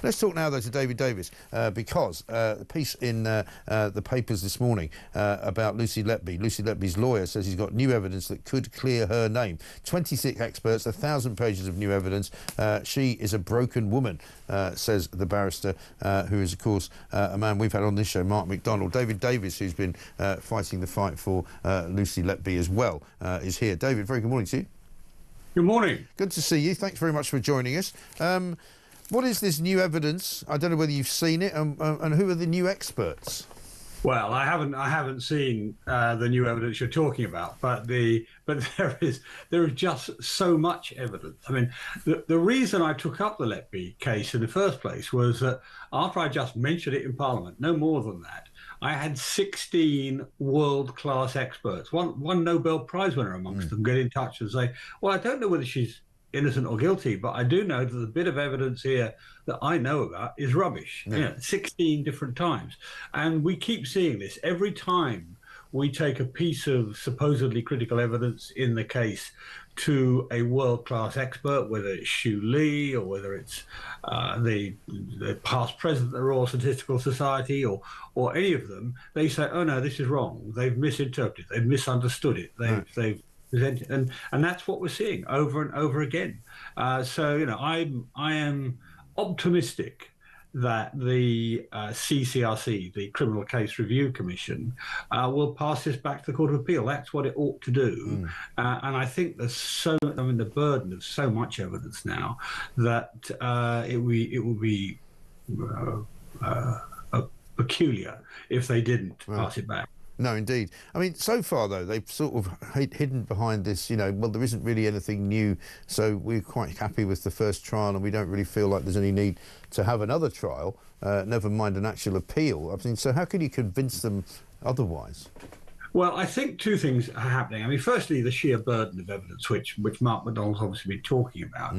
Let's talk now, though, to David Davis, because the piece in the papers this morning about Lucy Letby. Lucy Letby's lawyer says he's got new evidence that could clear her name. 26 experts, 1,000 pages of new evidence. She is a broken woman, says the barrister, who is, of course, a man we've had on this show, Mark McDonald. David Davis, who's been fighting the fight for Lucy Letby as well, is here. David, very good morning to you. Good morning. Good to see you. Thanks very much for joining us. What is this new evidence? I don't know whether you've seen it, and who are the new experts? Well, I haven't seen the new evidence you're talking about, but there is just so much evidence. I mean, the reason I took up the Letby case in the first place was that after I just mentioned it in Parliament, no more than that, I had 16 world-class experts, one Nobel Prize winner amongst them, get in touch and say, well, I don't know whether she's innocent or guilty, but I do know that the bit of evidence here that I know about is rubbish. Yeah. 16 different times. And we keep seeing this every time we take a piece of supposedly critical evidence in the case to a world-class expert, whether it's Xu Li or whether it's the past president of the Royal Statistical Society or any of them. They say, oh no, this is wrong. They've misinterpreted, they've misunderstood it, they've presented, and that's what we're seeing over and over again. So I am optimistic that the CCRC, the Criminal Case Review Commission, will pass this back to the Court of Appeal. That's what it ought to do. And I think there's the burden of so much evidence now that it will be peculiar if they didn't pass it back. No, indeed. I mean, so far, though, they've sort of hidden behind this, well, there isn't really anything new, so we're quite happy with the first trial and we don't really feel like there's any need to have another trial, never mind an actual appeal. I mean, so how can you convince them otherwise? Well, I think two things are happening. I mean, firstly, the sheer burden of evidence, which Mark McDonald's obviously been talking about.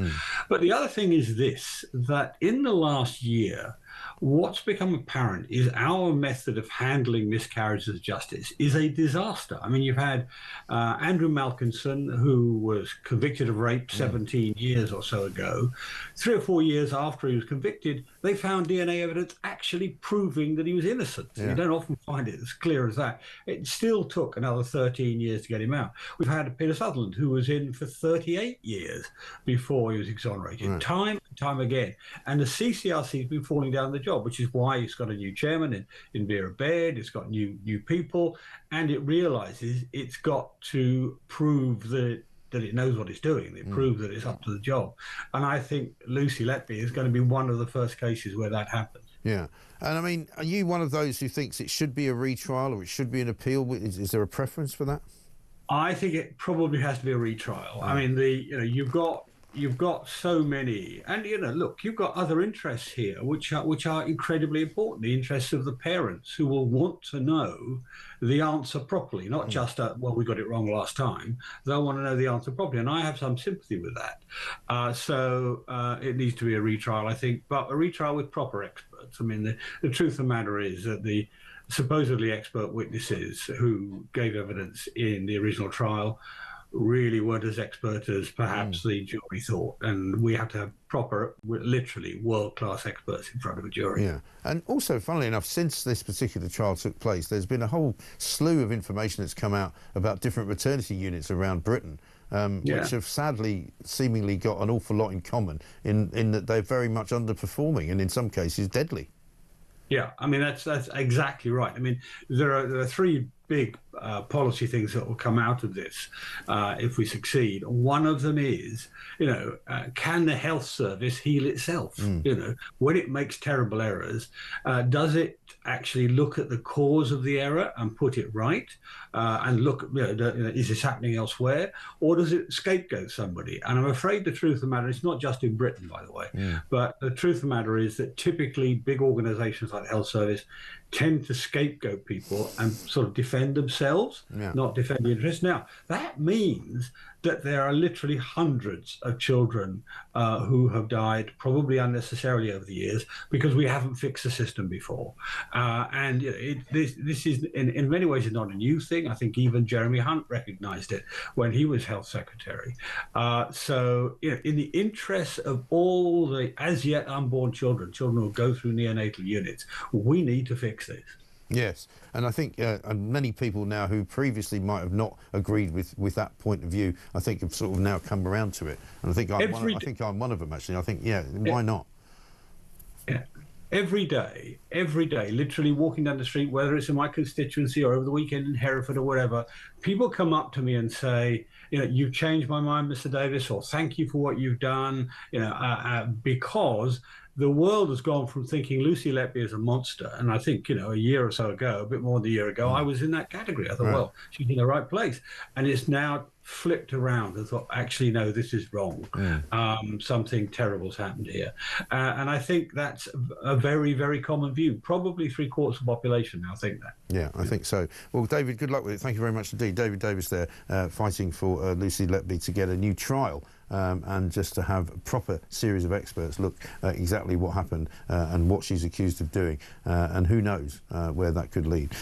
But the other thing is this, that in the last year, what's become apparent is our method of handling miscarriages of justice is a disaster. I mean, you've had Andrew Malkinson, who was convicted of rape 17 years or so ago. 3 or 4 years after he was convicted, they found DNA evidence actually proving that he was innocent. You don't often find it as clear as that. It still took another 13 years to get him out. We've had Peter Sutherland, who was in for 38 years before he was exonerated, time and time again. And the CCRC has been falling down the job, which is why it's got a new chairman in Vera Baird, it's got new people, and it realises it's got to prove that it knows what it's doing. It proves that it's up to the job. And I think Lucy Letby is going to be one of the first cases where that happens. Yeah. And I mean, are you one of those who thinks it should be a retrial or it should be an appeal? Is there a preference for that? I think it probably has to be a retrial. I mean, you've got so many, and look, you've got other interests here which are incredibly important. The interests of the parents who will want to know the answer properly, not just well, we got it wrong last time. They'll want to know the answer properly, and I have some sympathy with that. So it needs to be a retrial, I think, but a retrial with proper experts. I mean, the truth of the matter is that the supposedly expert witnesses who gave evidence in the original trial really weren't as expert as perhaps the jury thought, and we have to have proper, literally world-class experts in front of a jury. Yeah, and also, funnily enough, since this particular trial took place, there's been a whole slew of information that's come out about different maternity units around Britain, which have sadly seemingly got an awful lot in common in that they're very much underperforming and in some cases deadly. Yeah, I mean, that's exactly right. I mean, there are three big policy things that will come out of this if we succeed. One of them is, can the health service heal itself? When it makes terrible errors, does it actually look at the cause of the error and put it right? And look, is this happening elsewhere? Or does it scapegoat somebody? And I'm afraid the truth of the matter, it's not just in Britain, by the way, but the truth of the matter is that typically big organizations like the health service tend to scapegoat people and sort of defend defend themselves, not defend the interests. Now, that means that there are literally hundreds of children who have died, probably unnecessarily over the years, because we haven't fixed the system before. And this is, in many ways, is not a new thing. I think even Jeremy Hunt recognized it when he was Health Secretary. So, in the interests of all the as yet unborn children who go through neonatal units, we need to fix this. Yes, and I think many people now who previously might have not agreed with that point of view, I think have sort of now come around to it. And I think I'm one of them, actually. I think, why not? Yeah. Every day, literally walking down the street, whether it's in my constituency or over the weekend in Hereford or whatever, people come up to me and say, you've changed my mind, Mr. Davis, or thank you for what you've done, because the world has gone from thinking Lucy Letby is a monster. And I think, a year or so ago, a bit more than a year ago, I was in that category. I thought, well, she's in the right place. And it's now flipped around and thought, actually, no, this is wrong. Something terrible's happened here. And I think that's a very, very common view. Probably 3/4 of the population now think that. Yeah, I think so. Well, David, good luck with it. Thank you very much indeed. David Davis there, fighting for Lucy Letby to get a new trial. And just to have a proper series of experts look at exactly what happened and what she's accused of doing. And who knows where that could lead.